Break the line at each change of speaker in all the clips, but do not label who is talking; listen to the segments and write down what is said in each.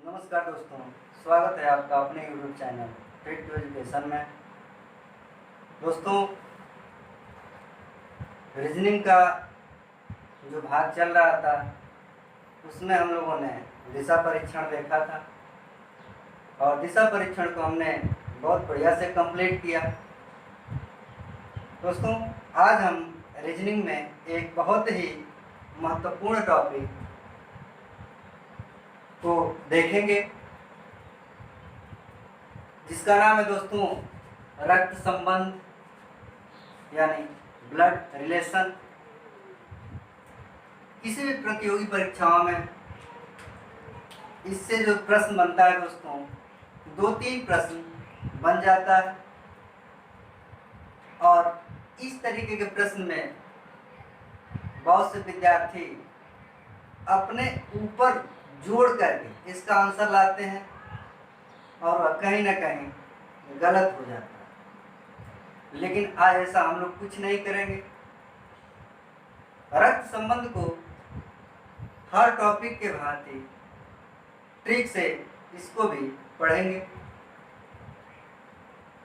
नमस्कार दोस्तों, स्वागत है आपका अपने YouTube channel trick to education में। दोस्तों, रीजनिंग का जो भाग चल रहा था उसमें हम लोगों ने दिशा परीक्षण देखा था और दिशा परीक्षण को हमने बहुत बढ़िया से कंप्लीट किया। दोस्तों, आज हम रीजनिंग में एक बहुत ही महत्वपूर्ण टॉपिक को देखेंगे जिसका नाम है दोस्तों रक्त संबंध यानी ब्लड रिलेशन। किसी भी प्रतियोगी परीक्षाओं में इससे जो प्रश्न बनता है दोस्तों, 2-3 प्रश्न बन जाता है और इस तरीके के प्रश्न में बहुत से विद्यार्थी अपने ऊपर जोड़ करके इसका आंसर लाते हैं और कहीं ना कहीं गलत हो जाता है। लेकिन आज ऐसा हम लोग कुछ नहीं करेंगे। रक्त संबंध को हर टॉपिक के भांति ट्रिक से इसको भी पढ़ेंगे।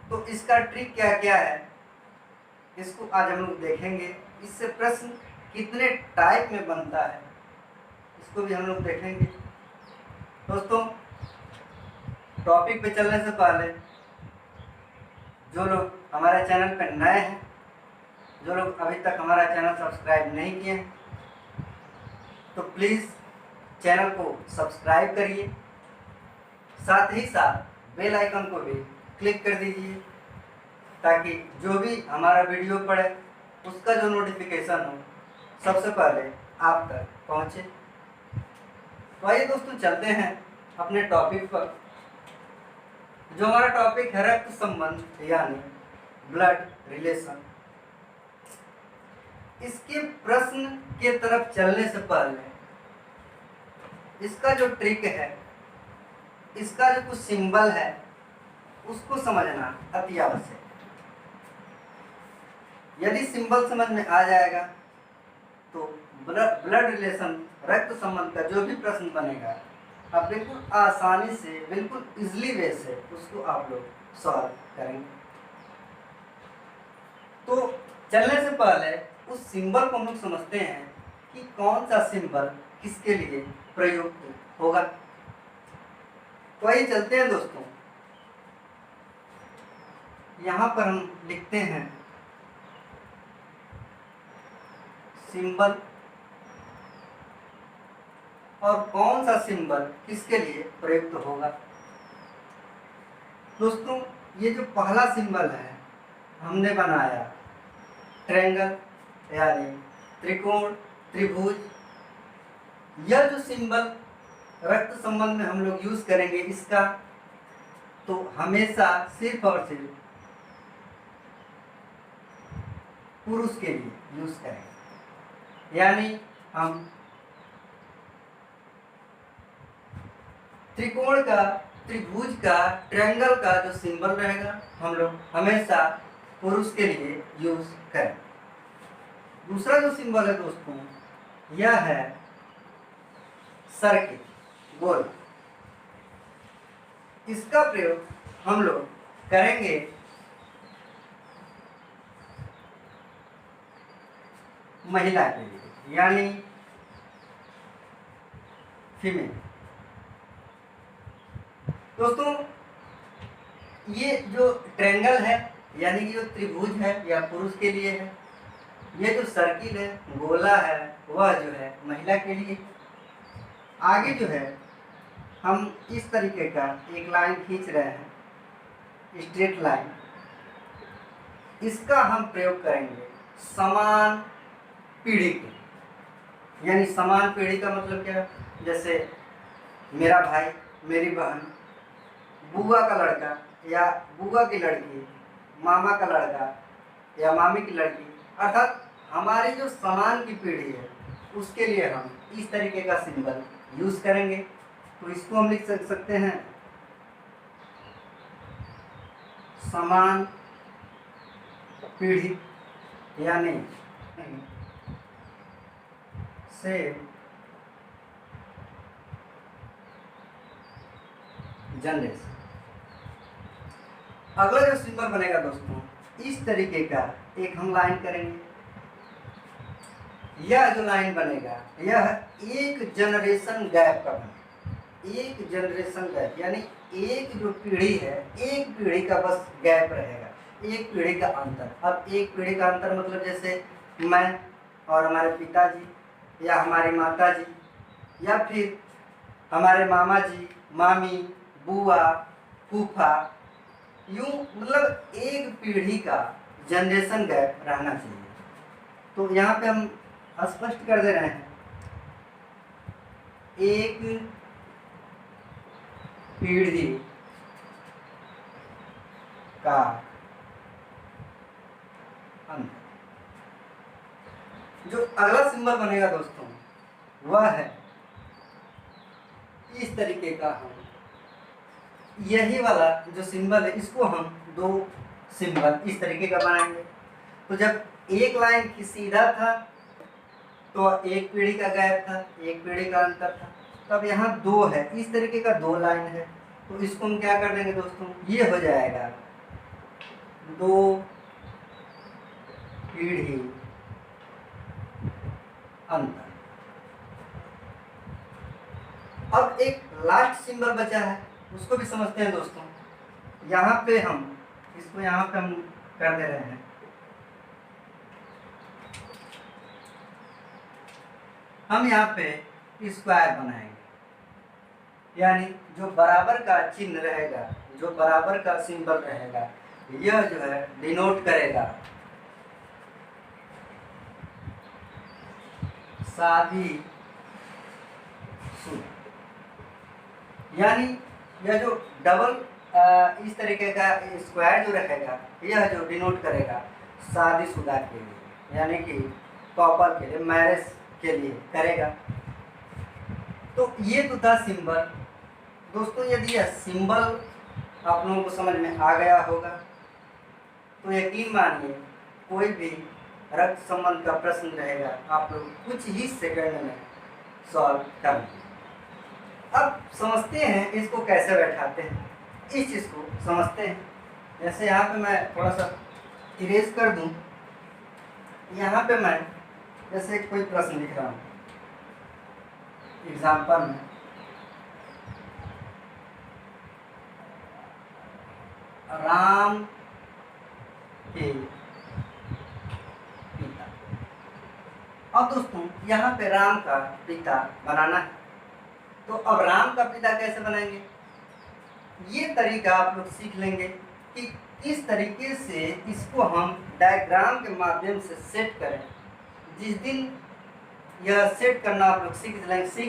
तो इसका ट्रिक क्या क्या है इसको आज हम लोग देखेंगे। इससे प्रश्न कितने टाइप में बनता है इसको भी हम लोग देखेंगे। दोस्तों, टॉपिक पे चलने से पहले जो लोग हमारे चैनल पर नए हैं, जो लोग अभी तक हमारा चैनल सब्सक्राइब नहीं किए हैं, तो प्लीज़ चैनल को सब्सक्राइब करिए, साथ ही साथ बेल आइकन को भी क्लिक कर दीजिए ताकि जो भी हमारा वीडियो पड़े उसका जो नोटिफिकेशन हो सबसे पहले आप तक पहुँचे। तो आइए दोस्तों, चलते हैं अपने टॉपिक पर। जो हमारा टॉपिक है रक्त संबंध यानी ब्लड रिलेशन। इसके प्रश्न के तरफ चलने से पहले इसका जो ट्रिक है, इसका जो कुछ सिंबल है उसको समझना अति आवश्यक है। यदि सिंबल समझ में आ जाएगा तो ब्लड रिलेशन रक्त संबंध का जो भी प्रश्न बनेगा आप बिल्कुल आसानी से, बिल्कुल इजली वे से उसको आप लोग सॉल्व करेंगे। तो चलने से पहले उस सिंबल को हम लोग समझते हैं कि कौन सा सिंबल किसके लिए प्रयुक्त होगा। तो आइए चलते हैं दोस्तों। यहाँ पर हम लिखते हैं सिंबल और कौन सा सिंबल किसके लिए प्रयुक्त होगा। दोस्तों, ये जो पहला सिंबल है हमने बनाया ट्रायंगल यानी त्रिकोण, त्रिभुज। यह जो सिंबल रक्त संबंध में हम लोग यूज करेंगे इसका, तो हमेशा सिर्फ और सिर्फ पुरुष के लिए यूज करेंगे। यानी हम त्रिकोण का, त्रिभुज का, ट्रायंगल का जो सिंबल रहेगा हम लोग हमेशा पुरुष के लिए यूज करें। दूसरा जो सिंबल है दोस्तों, यह है सर्किल, गोल। इसका प्रयोग हम लोग करेंगे महिला के लिए यानी फीमेल। दोस्तों, ये जो ट्रायंगल है यानी कि जो त्रिभुज है यह पुरुष के लिए है। ये जो सर्किल है, गोला है, वह जो है महिला के लिए। आगे जो है हम इस तरीके का एक लाइन खींच रहे हैं, स्ट्रेट लाइन। इसका हम प्रयोग करेंगे समान पीढ़ी के। यानी समान पीढ़ी का मतलब क्या, जैसे मेरा भाई, मेरी बहन, बुआ का लड़का या बुआ की लड़की, मामा का लड़का या मामी की लड़की, अर्थात हमारी जो समान की पीढ़ी है उसके लिए हम इस तरीके का सिंबल यूज करेंगे। तो इसको हम लिख सकते हैं समान पीढ़ी यानी सेम जनरेशन। अगला जो सिंबल बनेगा दोस्तों, इस तरीके का एक हम लाइन करेंगे। यह जो लाइन बनेगा यह एक जनरेशन गैप का बनेगा। एक जनरेशन गैप यानी एक जो पीढ़ी है, एक पीढ़ी का बस गैप रहेगा, एक पीढ़ी का अंतर। अब एक पीढ़ी का अंतर मतलब जैसे मैं और हमारे पिताजी या हमारी माताजी या फिर हमारे मामा जी, मामी, बुआ, फूफा, यूं मतलब एक पीढ़ी का जनरेशन गैप रहना चाहिए। तो यहाँ पे हम स्पष्ट कर दे रहे हैं, एक पीढ़ी का अंतर। जो अगला सिंबल बनेगा दोस्तों वह है इस तरीके का। हम यही वाला जो सिंबल है इसको हम दो सिंबल इस तरीके का बनाएंगे। तो जब एक लाइन की सीधा था तो एक पीढ़ी का गैप था, एक पीढ़ी का अंतर था। तब यहाँ दो है, इस तरीके का दो लाइन है, तो इसको हम क्या कर देंगे दोस्तों, ये हो जाएगा दो पीढ़ी अंतर। अब एक लास्ट सिंबल बचा है, उसको भी समझते हैं दोस्तों। यहाँ पे हम इसको यहाँ पे हम कर दे रहे हैं हम यहाँ पे स्क्वायर बनाएंगे, यानी जो बराबर का चिन्ह रहेगा, जो बराबर का सिंबल रहेगा, यह जो है डिनोट करेगा शादी शुदा। यानी यह जो डबल इस तरीके का स्क्वायर जो रहेगा यह जो डिनोट करेगा शादीशुदा के लिए, यानी कि कपल के लिए, मैरिज के लिए करेगा। तो ये तो था सिंबल दोस्तों। यदि यह सिंबल आप लोगों को समझ में आ गया होगा तो यकीन मानिए कोई भी रक्त संबंध का प्रश्न रहेगा आप लोग कुछ ही सेकंड में सॉल्व कर लेंगे। अब समझते हैं इसको कैसे बैठाते हैं, इस चीज़ को समझते हैं। जैसे यहाँ पे मैं थोड़ा सा इरेज कर दूं, यहाँ पे मैं जैसे कोई प्रश्न लिख रहा हूँ एग्जाम्पल में, राम के पिता। अब दोस्तों यहाँ पे राम का पिता बनाना है, तो अब राम का पिता कैसे बनाएंगे, ये तरीका आप लोग सीख लेंगे कि किस तरीके से इसको हम डायग्राम के माध्यम से सेट करें। जिस दिन यह सेट करना आप लोग सीख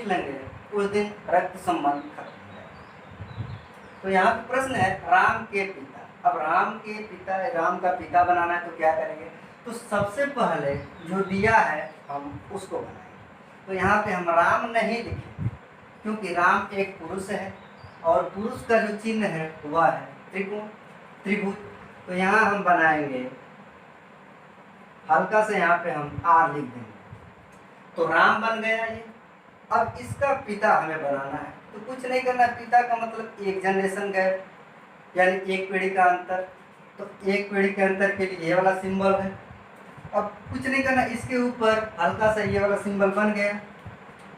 लेंगे उस दिन रक्त संबंध खत्म हो जाएगा। तो यहाँ पे प्रश्न है राम के पिता। अब राम के पिता, राम का पिता बनाना है तो क्या करेंगे, तो सबसे पहले जो दिया है हम उसको बनाएंगे। तो यहाँ पे हम राम नहीं लिखेंगे क्योंकि राम एक पुरुष है और पुरुष का जो चिन्ह है वह है त्रिकोण, त्रिभुज। तो यहाँ हम बनाएंगे हल्का से, यहाँ पे हम आर लिख देंगे, तो राम बन गया ये। अब इसका पिता हमें बनाना है, तो कुछ नहीं करना, पिता का मतलब एक जनरेशन गैप यानी एक पीढ़ी का अंतर। तो एक पीढ़ी के अंतर के लिए ये वाला सिंबल है। अब कुछ नहीं करना, इसके ऊपर हल्का सा ये वाला सिंबल बन गया।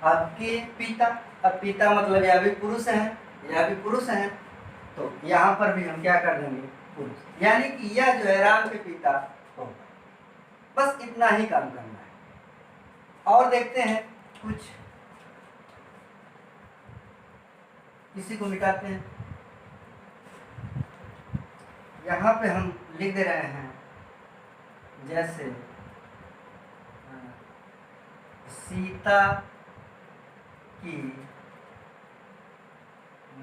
अब के पिता, अब पिता मतलब यह भी पुरुष है, यह भी पुरुष है, तो यहाँ पर भी हम क्या कर देंगे पुरुष, यानी कि यह जो है राम के पिता होगा। बस इतना ही काम करना है। और देखते हैं कुछ, इसी को मिटाते हैं। यहाँ पे हम लिख दे रहे हैं जैसे सीता की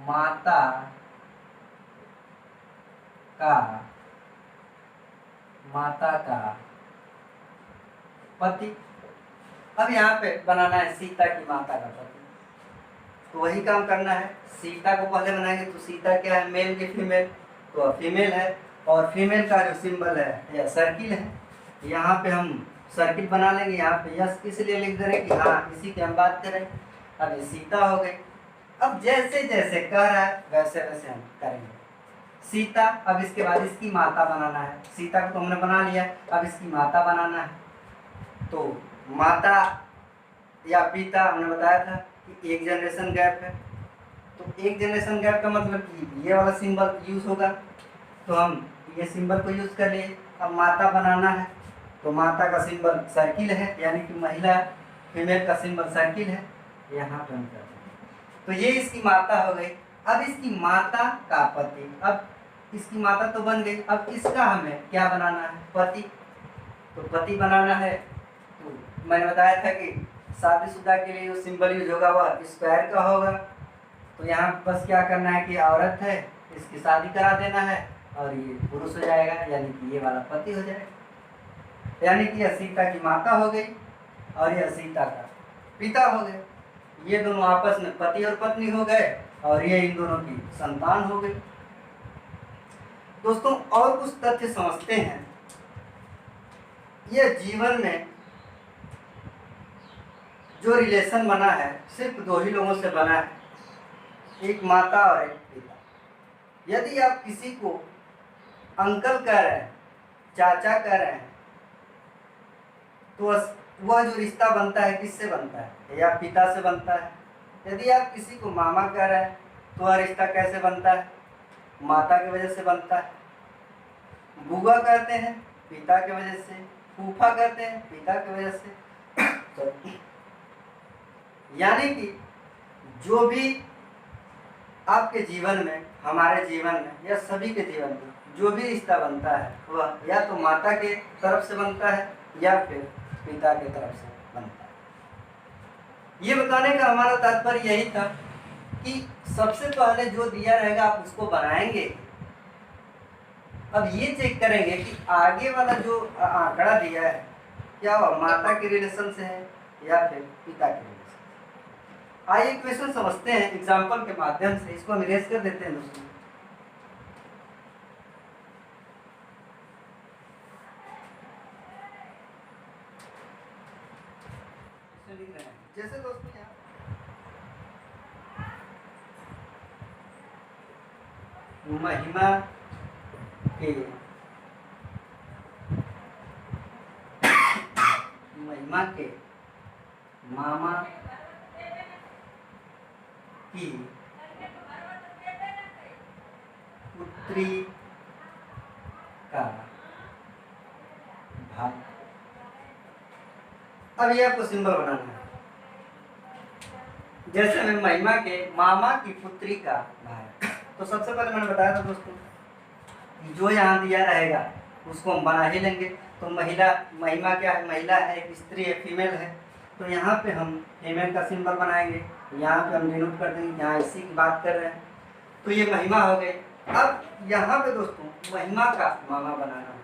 माता का पति। अब यहाँ पे बनाना है सीता की माता का पति, तो वही काम करना है। सीता को पहले बनाएंगे, तो सीता क्या है, मेल की फीमेल, तो फीमेल है, और फीमेल का जो सिंबल है यह सर्किल है। यहाँ पे हम सर्किल बना लेंगे। यहाँ पे यस इसलिए लिख दे रहे हैं कि हाँ इसी की हम बात करें। अब ये सीता हो गई। अब जैसे जैसे कह रहा है वैसे वैसे हम करेंगे। सीता, अब इसके बाद इसकी माता बनाना है। सीता को तो हमने बना लिया, अब इसकी माता बनाना है। तो माता या पिता हमने बताया था कि एक जनरेशन गैप है। तो एक जनरेशन गैप का मतलब कि ये वाला सिंबल यूज होगा, तो हम ये सिंबल को यूज कर लिए। अब माता बनाना है, तो माता का सिंबल सर्किल है, यानी कि महिला फीमेल का सिंबल सर्किल है, यहाँ पे हम करते हैं। तो ये इसकी माता हो गई। अब इसकी माता का पति, अब इसकी माता तो बन गई, अब इसका हमें क्या बनाना है, पति। तो पति बनाना है, तो मैंने बताया था कि शादीशुदा के लिए जो सिंबल यूज होगा वह स्क्वायर का होगा। तो यहाँ बस क्या करना है कि औरत है, इसकी शादी करा देना है और ये पुरुष हो जाएगा, यानी कि ये वाला पति हो जाएगा। यानी कि यह सीता की माता हो गई और यह सीता का पिता हो गए। ये दोनों आपस में पति और पत्नी हो गए और ये इन दोनों की संतान हो गई। दोस्तों और कुछ तथ्य समझते हैं। यह जीवन में जो रिलेशन बना है सिर्फ दो ही लोगों से बना है, एक माता और एक पिता। यदि आप किसी को अंकल कह रहे हैं, चाचा कह रहे हैं, तो वह जो रिश्ता बनता है किससे बनता है, या पिता से बनता है। यदि आप किसी को मामा कह रहे हैं तो वह रिश्ता कैसे बनता है, माता की वजह से बनता है। बुआ कहते हैं पिता की वजह से, फूफा कहते हैं पिता की वजह से। यानी कि जो भी आपके जीवन में, हमारे जीवन में या सभी के जीवन में जो भी रिश्ता बनता है वह या तो माता के तरफ से बनता है या फिर पिता के तरफ से बनता है। ये बताने का हमारा तात्पर्य यही था कि सबसे पहले जो दिया रहेगा आप उसको बनाएंगे। अब ये चेक करेंगे कि आगे वाला जो आंकड़ा दिया है क्या वह माता के रिलेशन से है या फिर पिता के रिलेशन से। आइए क्वेश्चन समझते हैं एग्जाम्पल के माध्यम से। इसको हम इरेज कर देते हैं दोस्तों। जैसे दोस्तों यहाँ महिमा के मामा की पुत्री का भाई। अब ये आपको सिंबल बनाना है। जैसे में महिमा के मामा की पुत्री का भाई, तो सबसे पहले मैंने बताया था दोस्तों जो यहाँ दिया रहेगा उसको हम बना ही लेंगे। तो महिमा क्या है, महिला है, एक स्त्री है, फीमेल है। तो यहाँ पे हम फीमेल का सिंबल बनाएंगे, यहाँ पे हम डिनोट कर देंगे, यहाँ इसी की बात कर रहे हैं। तो ये महिमा हो गई। अब यहाँ पे दोस्तों महिमा का मामा बनाना है,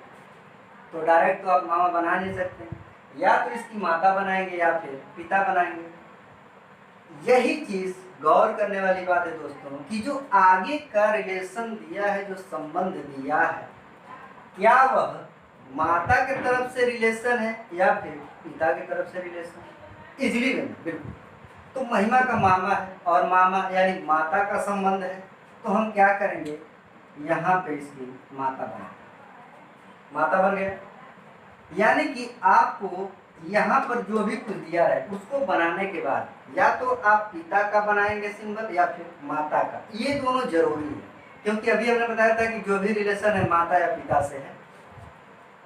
तो डायरेक्ट तो आप मामा बना नहीं सकते, या तो इसकी माता बनाएंगे या फिर पिता बनाएंगे। यही चीज गौर करने वाली बात है दोस्तों कि जो आगे का रिलेशन दिया है, जो संबंध दिया है, क्या वह माता के तरफ से रिलेशन है या फिर पिता की तरफ से रिलेशन है। इजीली बिल्कुल। तो महिमा का मामा है और मामा यानी माता का संबंध है, तो हम क्या करेंगे, यहाँ पे इसकी माता बन गया। यानी कि आपको यहाँ पर जो भी कुछ दिया है उसको बनाने के बाद या तो आप पिता का बनाएंगे सिंबल या फिर माता का। ये दोनों जरूरी है, क्योंकि अभी हमने बताया था कि जो भी रिलेशन है माता या पिता से है।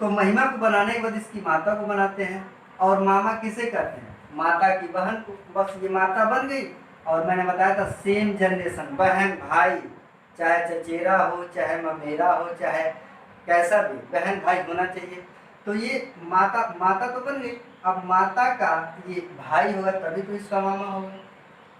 तो महिमा को बनाने के बाद इसकी माता को बनाते हैं, और मामा किसे कहते हैं, माता की बहन को। बस ये माता बन गई। और मैंने बताया था सेम जनरेशन, बहन भाई, चाहे चचेरा हो, चाहे ममेरा हो, चाहे कैसा भी बहन भाई होना चाहिए। तो ये माता तो बन गई। अब माता का ये भाई होगा तभी तो इसका मामा होगा।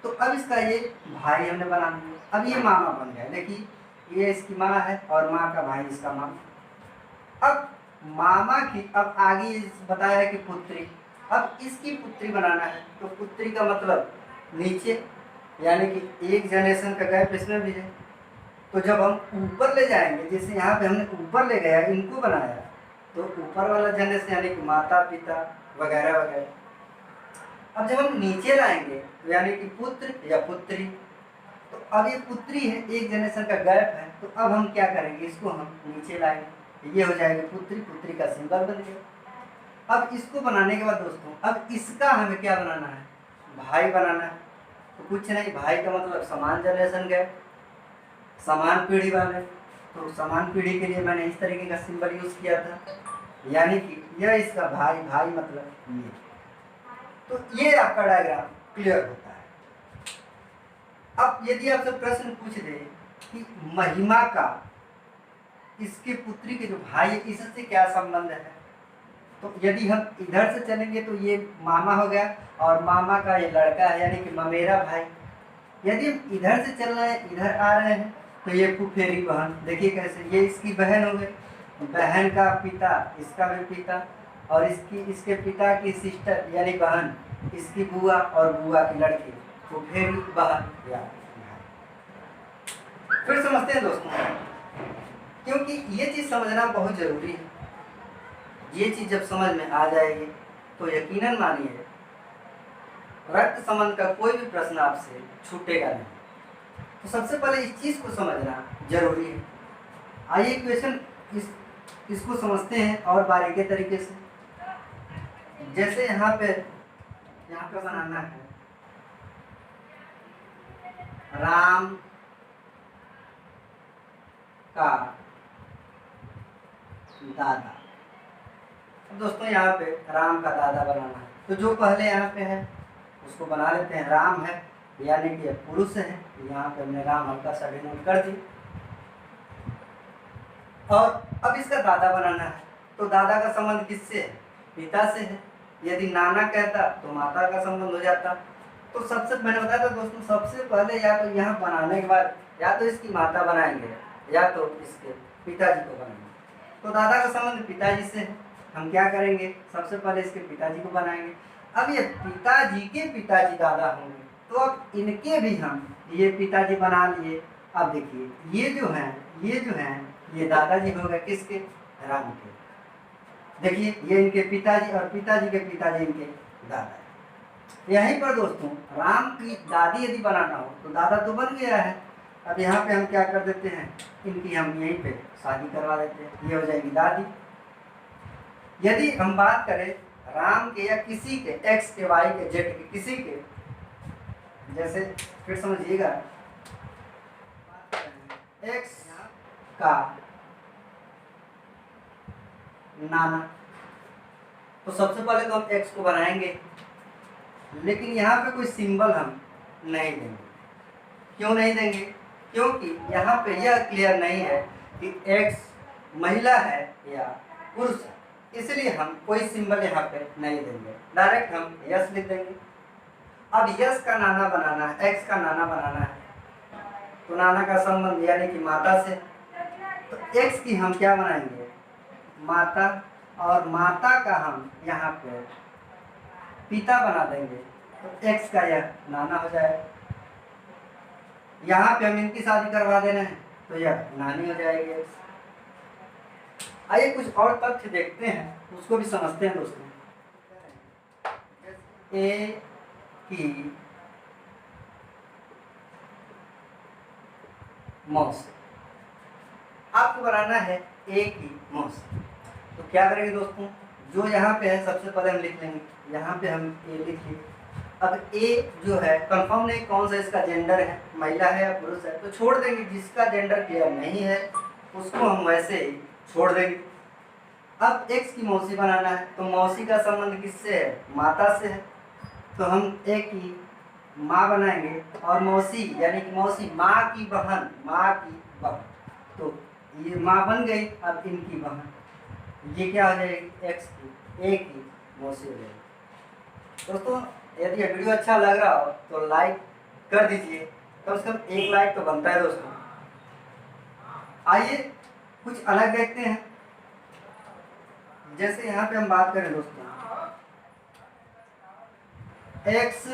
तो अब इसका ये भाई हमने बना दिया, अब ये मामा बन गया। देखिए ये इसकी माँ है और माँ का भाई इसका मामा। अब मामा की अब आगे बताया है कि पुत्री, अब इसकी पुत्री बनाना है। तो पुत्री का मतलब नीचे, यानी कि एक जनरेशन का गैप इसमें भी है। तो जब हम ऊपर ले जाएंगे, जैसे यहाँ पे हमने ऊपर ले गया, इनको बनाया, तो ऊपर वाला जनरेशन यानी कि माता पिता वगैरह वगैरह। अब जब हम नीचे लाएंगे यानी कि पुत्र या पुत्री, तो अब ये पुत्री है, एक जनरेशन का गैप है, तो अब हम क्या करेंगे, इसको हम नीचे लाएंगे, ये हो जाएगी पुत्री, पुत्री का सिंबल बन गया। अब इसको बनाने के बाद दोस्तों अब इसका हमें क्या बनाना है, भाई बनाना है। तो कुछ नहीं, भाई का मतलब समान जनरेशन गए, समान पीढ़ी वाले। तो समान पीढ़ी के लिए मैंने इस तरीके का सिंबल यूज किया था, यानी कि यह इसका भाई, भाई मतलब ये। तो ये आपका डायग्राम क्लियर होता है। अब यदि आपसे प्रश्न पूछ दे कि महिमा का इसके पुत्री के जो भाई है इससे क्या संबंध है, तो यदि हम इधर से चलेंगे तो ये मामा हो गया, और मामा का ये लड़का है यानी कि ममेरा भाई। यदि हम इधर से चल रहे हैं, इधर आ रहे हैं, तो ये फुफेरी बहन, देखिए कैसे, ये इसकी बहन हो गई, बहन का पिता इसका भी पिता, और इसके पिता की सिस्टर यानी बहन, इसकी बुआ और बुआ की लड़की, फुफेरी बहन या भाई। फिर समझते हैं दोस्तों, क्योंकि ये चीज समझना बहुत जरूरी है। ये चीज जब समझ में आ जाएगी तो यकीनन मानिए रक्त संबंध का कोई भी प्रश्न आपसे छूटेगा नहीं। तो सबसे पहले इस चीज को समझना जरूरी है। आइए क्वेश्चन इसको समझते हैं और बारीकी तरीके से। जैसे यहाँ पे बनाना है राम का दादा। दोस्तों यहाँ पे राम का दादा बनाना है, तो जो पहले यहाँ पे है उसको बना लेते हैं। राम है यानी कि पुरुष है, यहाँ पे हमने राम हल्का सा डिनोट कर दी। और अब इसका दादा बनाना है, तो दादा का संबंध किससे है, पिता से है। यदि नाना कहता तो माता का संबंध हो जाता। तो सबसे मैंने बताया था दोस्तों, सबसे पहले या तो यहाँ बनाने के बाद या तो इसकी माता बनाएंगे या तो इसके पिताजी को बनाएंगे। तो दादा का संबंध पिताजी से है, हम क्या करेंगे, सबसे पहले इसके पिताजी को बनाएंगे। अब ये पिताजी के पिताजी दादा होंगे, तो अब इनके भी हम ये पिताजी बना लिए। अब देखिए ये जो हैं ये दादाजी हो गए किसके, राम के। देखिए ये इनके पिताजी और पिताजी के पिताजी इनके दादा। यहीं पर दोस्तों राम की दादी यदि बनाना हो तो दादा तो बन गया है। अब यहाँ पे हम क्या कर देते हैं, इनकी हम यहीं पे शादी करवा देते हैं, ये हो जाएगी दादी। यदि हम बात करें राम के या किसी के, एक्स के, वाई के, जेड के, किसी के, जैसे फिर समझिएगा एक्स का नाना, तो सबसे पहले तो हम एक्स को बनाएंगे, लेकिन यहाँ पे कोई सिंबल हम नहीं देंगे। क्यों नहीं देंगे, क्योंकि यहाँ पे यह क्लियर नहीं है कि एक्स महिला है या पुरुष है, इसलिए हम कोई सिंबल यहाँ पे नहीं देंगे, डायरेक्ट हम यस लिख देंगे। अब यस का नाना बनाना है, एक्स का नाना बनाना है, तो नाना का संबंध यानी कि माता से, तो एक्स की हम क्या बनाएंगे, माता, और माता का हम यहाँ पे पिता बना देंगे, तो एक्स का यह नाना हो जाएगा। यहाँ पे हम इनकी शादी करवा देना है तो यह नानी हो जाएगी एक्स। आइए कुछ और तथ्य देखते हैं, उसको भी समझते हैं दोस्तों। ए की मौसी, आपको बनाना है ए की मौसी, तो क्या करेंगे दोस्तों, जो यहाँ पे है सबसे पहले हम लिख लेंगे, यहाँ पे हम ए लिखिए। अब ए जो है कंफर्म नहीं कौन सा इसका जेंडर है, महिला है या पुरुष है, तो छोड़ देंगे, जिसका जेंडर क्लियर नहीं है उसको हम वैसे ही छोड़ देंगे। अब एक्स की मौसी बनाना है, तो मौसी का संबंध किससे है, माता से है, तो हम ए की माँ बनाएंगे, और मौसी यानी कि मौसी माँ की बहन, तो ये माँ बन गई। अब इनकी बहन, ये क्या हो जाएगी, एक्स की, ए की मौसी हो जाएगी। दोस्तों यदि ये वीडियो अच्छा लग रहा हो तो लाइक कर दीजिए, कम से कम एक लाइक तो बनता है दोस्तों। आइए कुछ अलग देखते हैं। जैसे यहाँ पे हम बात करें दोस्तों, एक्स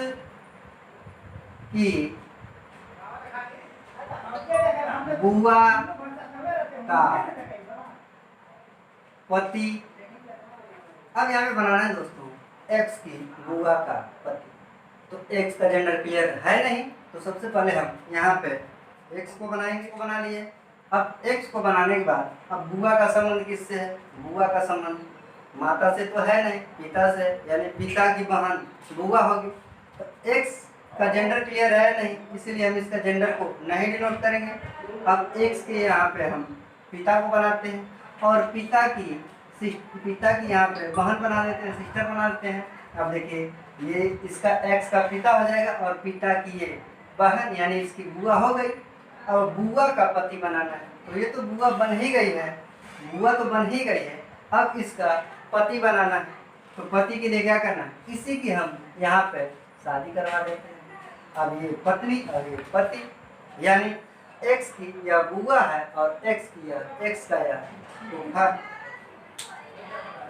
की बुआ का पति, अब यहाँ पे बनाना है दोस्तों एक्स की बुआ का पति, तो एक्स का जेंडर क्लियर है नहीं, तो सबसे पहले हम यहाँ पे एक्स को बनाएंगे, बना लिए। अब एक्स को बनाने के बाद अब बुआ का संबंध किससे है? बुआ का संबंध माता से तो है नहीं, पिता से, यानी पिता की बहन बुआ होगी। तो एक्स का जेंडर क्लियर है नहीं, इसीलिए हम इसका जेंडर को नहीं डिनोट करेंगे। अब एक्स के यहाँ पे हम पिता को बनाते हैं और पिता की यहाँ पे बहन बना देते हैं, सिस्टर बना देते हैं। अब देखिए ये इसका एक्स का पिता हो जाएगा और पिता की ये बहन यानी इसकी बुआ हो गई। अब बुआ का पति बनाना है, तो ये तो बुआ बन ही गई है, बुआ तो बन ही गई है। अब इसका पति बनाना है, तो पति के लिए क्या करना है? इसी की हम यहाँ पे शादी करवा देते हैं। अब ये पत्नी और ये पति, यानी एक्स की यह बुआ है और एक्स का यह फूफा।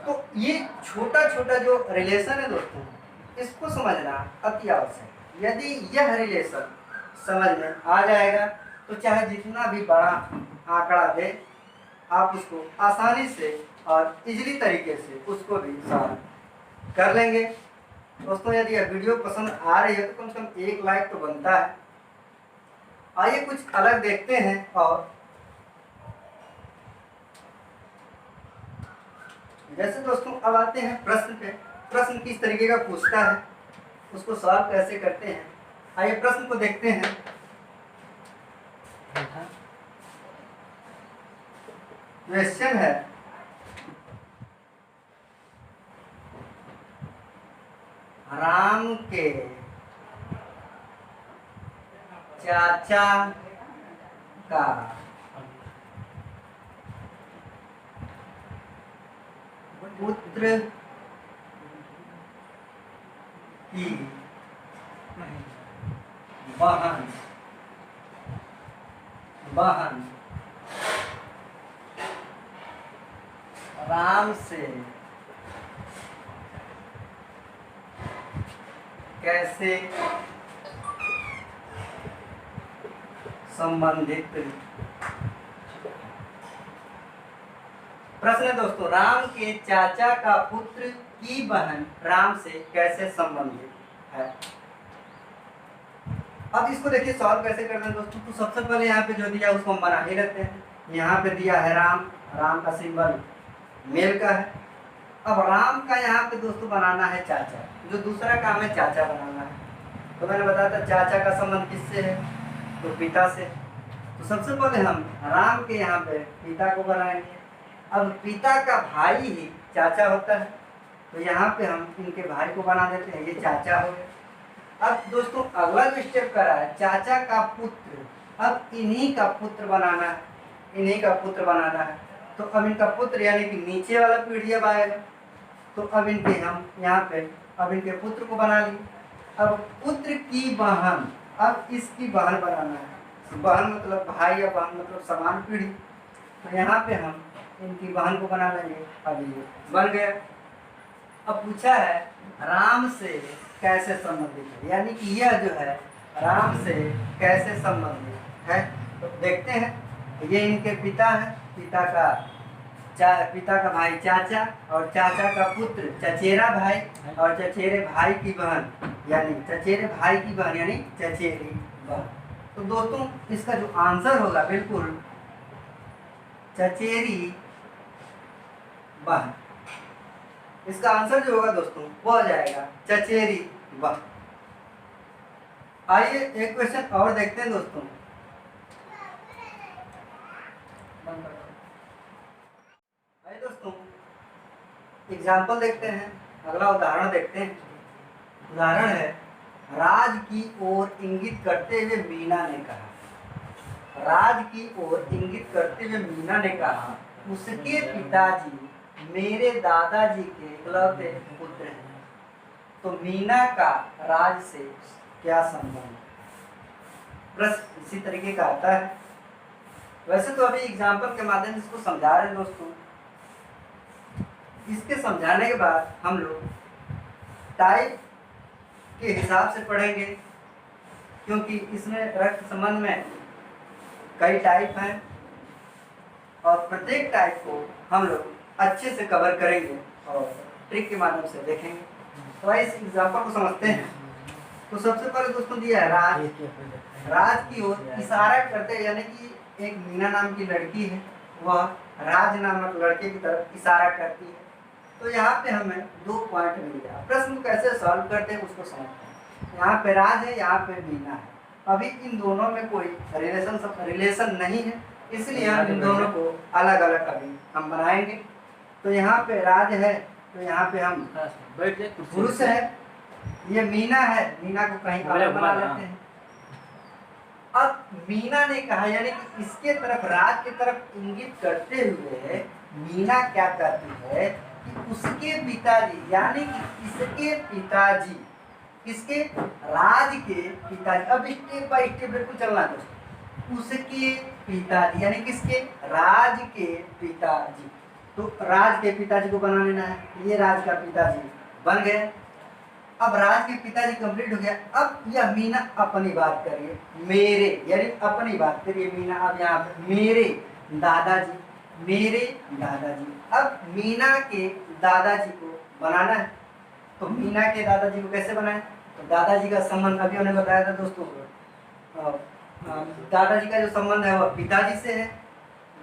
तो ये छोटा छोटा जो रिलेशन है दोस्तों, इसको समझना अति आवश्यक। यदि यह रिलेशन समझ में आ जाएगा तो चाहे जितना भी बड़ा आंकड़ा दे, आप उसको आसानी से और इजीली तरीके से उसको भी सॉल्व कर लेंगे। दोस्तों यदि यह वीडियो पसंद आ रही है तो कम से कम एक लाइक तो बनता है। आइए कुछ अलग देखते हैं। और जैसे दोस्तों अब आते हैं प्रश्न पे। प्रश्न किस तरीके का पूछता है, उसको सॉल्व कैसे करते हैं, आइए प्रश्न को देखते हैं। क्वेश्चन है, राम के चाचा का पुत्र की बहन राम से कैसे संबंधित। प्रश्न है दोस्तों, राम के चाचा का पुत्र की बहन राम से कैसे संबंधित है। अब इसको देखिए सॉल्व कैसे करते हैं दोस्तों। तो सबसे पहले यहाँ पे जो दिया उसको हम बना ही लेते हैं। यहाँ पे दिया है राम, राम का सिंबल मेल का है। अब राम का यहाँ पे दोस्तों बनाना है चाचा, जो दूसरा काम है चाचा बनाना है। तो मैंने बताया था चाचा का संबंध किससे है, तो पिता से। तो सबसे पहले हम राम के यहाँ पे पिता को बनाएंगे। अब पिता का भाई ही चाचा होता है, तो यहाँ पे हम इनके भाई को बना देते हैं, ये चाचा हो गया। अब दोस्तों अगला जो स्टेप करा है चाचा का पुत्र, अब इन्हीं का पुत्र बनाना है, इन्हीं का पुत्र बनाना है। तो अब इनका पुत्र यानी कि नीचे वाला पीढ़ी अब आएगा। तो अब इनके हम यहाँ पे अब इनके पुत्र को बना लिए। अब पुत्र की बहन, अब इसकी बहन बनाना है। बहन मतलब भाई या बहन मतलब समान पीढ़ी। तो यहाँ पे हम इनकी बहन को बना लेंगे। अब ये बन गया। अब पूछा है राम से कैसे संबंधित है, यानी कि यह जो है राम से कैसे संबंधित है। तो देखते हैं, ये इनके पिता है, पिता का भाई चाचा और चाचा का पुत्र चचेरा भाई और चचेरे भाई की बहन यानी चचेरे भाई की बहन यानी चचेरी बहन। तो दोस्तों इसका जो आंसर होगा बिल्कुल चचेरी बहन। इसका आंसर जो होगा दोस्तों वो हो जाएगा चचेरी बहन। आइए एक क्वेश्चन और देखते हैं दोस्तों। आइए दोस्तों एग्जाम्पल देखते हैं, अगला उदाहरण देखते हैं। उदाहरण है, राज की ओर इंगित करते हुए मीना ने कहा, राज की ओर इंगित करते हुए मीना ने कहा, उसके पिताजी मेरे दादाजी के इकलौते पुत्र हैं। तो मीना का राज से क्या संबंध। प्रश्न इसी तरीके का आता है। वैसे तो अभी एग्जाम्पल के माध्यम से इसको समझा रहे हैं दोस्तों। इसके समझाने के बाद हम लोग टाइप के हिसाब से पढ़ेंगे, क्योंकि इसमें रक्त संबंध में कई टाइप हैं और प्रत्येक टाइप को हम लोग अच्छे से कवर करेंगे और ट्रिक के माध्यम से देखेंगे। तो इस एग्जाम्पल को समझते हैं। तो सबसे पहले दोस्तों दिया है राज। राज की ओर इशारा करते हैं, यानी कि एक मीना नाम की लड़की है, वह राज नामक लड़के की तरफ इशारा करती है। तो यहाँ पे हमें 2 पॉइंट मिल गया। प्रश्न को कैसे सॉल्व करते हैं उसको समझते हैं। यहाँ पे राज है, यहाँ पे मीना है। अभी इन दोनों में कोई रिलेशन नहीं है, इसलिए हम इन दोनों को अलग अलग अभी हम बनाएंगे। तो यहाँ पे राज है, तो यहाँ पे हम पुरुष है, ये मीना है, मीना को कहीं अलग बना लेते हैं। अब मीना ने कहा, यानी कि इसके तरफ राज की तरफ इंगित करते हुए मीना क्या करती है कि उसके पिताजी, यानी कि इसके पिताजी, किसके, राज के पिताजी, अब स्टेप बाय स्टेप बिल्कुल चलना दोस्तों, उसके पिताजी यानी किसके, राज के पिताजी। तो राज के पिताजी को बना लेना है, ये राज का पिताजी बन गए। अब राज के पिताजी कंप्लीट हो गया। अब यह मीना अपनी बात करिए, मेरे यानी अपनी बात करिए मीना। अब यहाँ पे मेरे दादाजी, मेरे दादाजी। अब मीना के दादाजी को बनाना है, तो मीना के दादाजी को कैसे बनाए, तो दादाजी का संबंध अभी उन्हें बताया था दोस्तों, दादाजी का जो संबंध है वह पिताजी से है।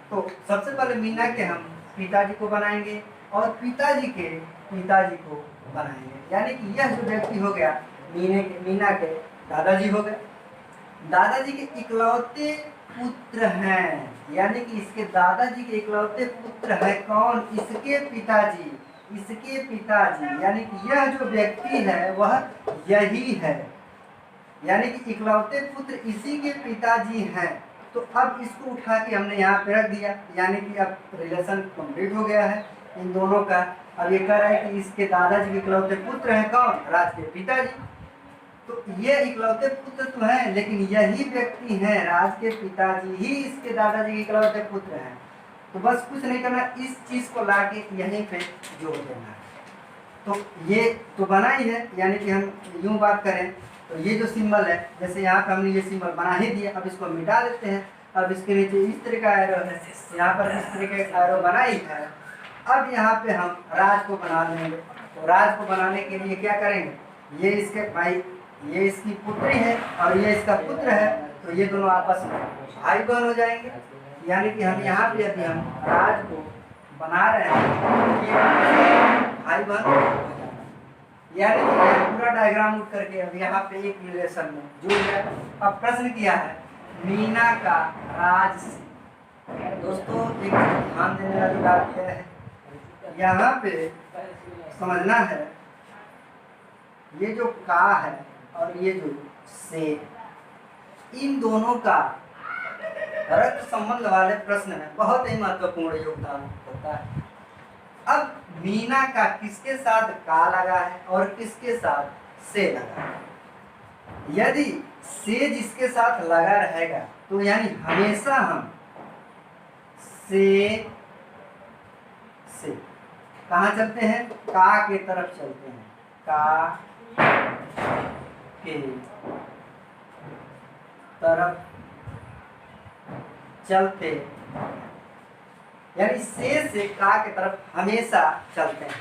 तो सबसे पहले मीना के हम पिताजी को बनाएंगे और पिताजी के पिताजी को बनाएंगे, यानी कि यह जो व्यक्ति हो गया मीना के दादाजी हो गए। दादाजी के इकलौते पुत्र हैं, यानी कि इसके दादाजी के इकलौते पुत्र है कौन, इसके पिताजी, इसके पिताजी, यानी कि यह जो व्यक्ति है वह यही है, यानी कि इकलौते पुत्र इसी के पिताजी हैं। तो अब इसको उठा के हमने यहाँ पे रख दिया, यानी कि अब रिलेशन कंप्लीट हो गया है इन दोनों का। अब ये कह रहा है कि इसके दादाजी के इकलौते पुत्र हैं कौन, राज के पिताजी। तो ये इकलौते पुत्र तो हैं, लेकिन यही व्यक्ति हैं, राज के पिताजी ही इसके दादाजी के इकलौते पुत्र हैं। तो बस कुछ नहीं करना, इस चीज को लाके यहीं पे जोड़ देना है। तो ये तो बना ही है, यानी कि हम यूं बात करें तो ये जो सिंबल है, जैसे यहाँ पे हमने ये सिंबल बना ही दिया, अब इसको मिटा देते हैं। अब इसके नीचे इस तरह का एरो है, यहाँ पर इस तरह का एरो बना ही है। अब यहाँ पे हम राज को बना लेंगे। तो राज को बनाने के लिए क्या करेंगे, ये इसके भाई, ये इसकी पुत्री है और ये इसका पुत्र है, तो ये दोनों आपस में भाई बहन हो जाएंगे। यानी कि हम यहाँ पे यदि हम राज को बना रहे हैं, ये भाई बहन हो जाएंगे। यानी कि पूरा डायग्राम उठ करके अब यहाँ पे एक रिलेशन में जुड़ गया। अब प्रश्न किया है मीना का राज से। दोस्तों एक ध्यान देने वाली बात यह है, यहाँ पे समझना है, ये जो का है और ये जो से, इन दोनों का रक्त संबंध वाले प्रश्न में बहुत ही महत्वपूर्ण योगदान होता है। अब मीना का किसके साथ का लगा है और किसके साथ से लगा है। यदि से जिसके साथ लगा रहेगा तो यानी हमेशा हम से कहाँ चलते हैं, का के तरफ चलते हैं, का के तरफ चलते, यानी से का के तरफ हमेशा चलते हैं।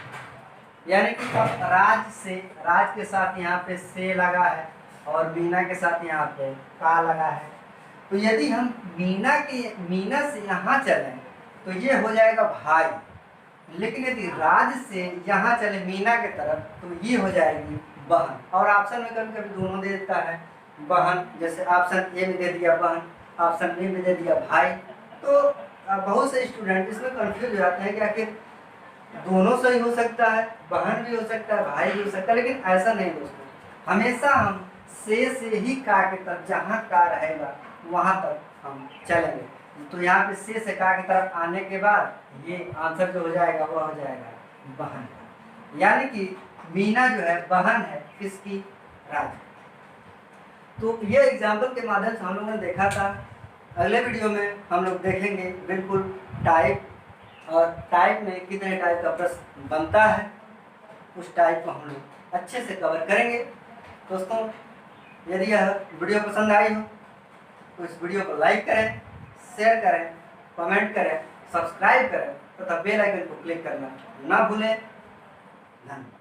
यानी कि अब राज के साथ यहाँ पे से लगा है और मीना के साथ यहाँ पे का लगा है। तो यदि हम मीना से यहाँ चलें तो ये हो जाएगा भाई, लेकिन यदि राज से यहाँ चले मीना के तरफ तो ये हो जाएगी बहन। और ऑप्शन में कभी कभी दोनों दे देता है बहन, जैसे ऑप्शन ए में दे दिया बहन, ऑप्शन बी में दे दिया भाई। तो बहुत से स्टूडेंट इसमें कंफ्यूज हो जाते हैं कि आखिर दोनों सही हो सकता है, बहन भी हो सकता है, भाई भी हो सकता है, लेकिन ऐसा नहीं दोस्तों। हमेशा हम से ही का के तरफ, जहाँ का रहेगा वहाँ तक हम चलेंगे। तो यहाँ पे से का की तरफ आने के बाद ये आंसर जो हो जाएगा वह हो जाएगा बहन। यानी कि मीना जो है बहन है किसकी, राज। तो ये एग्जाम्पल के माध्यम से हम लोगों ने देखा था। अगले वीडियो में हम लोग देखेंगे बिल्कुल टाइप, और टाइप में कितने टाइप का प्रश्न बनता है, उस टाइप को हम लोग अच्छे से कवर करेंगे। दोस्तों यदि यह वीडियो पसंद आई हो तो इस वीडियो को लाइक करें, शेयर करें, कमेंट करें, सब्सक्राइब करें तथा बेल आइकन को क्लिक करना ना भूलें। धन्यवाद।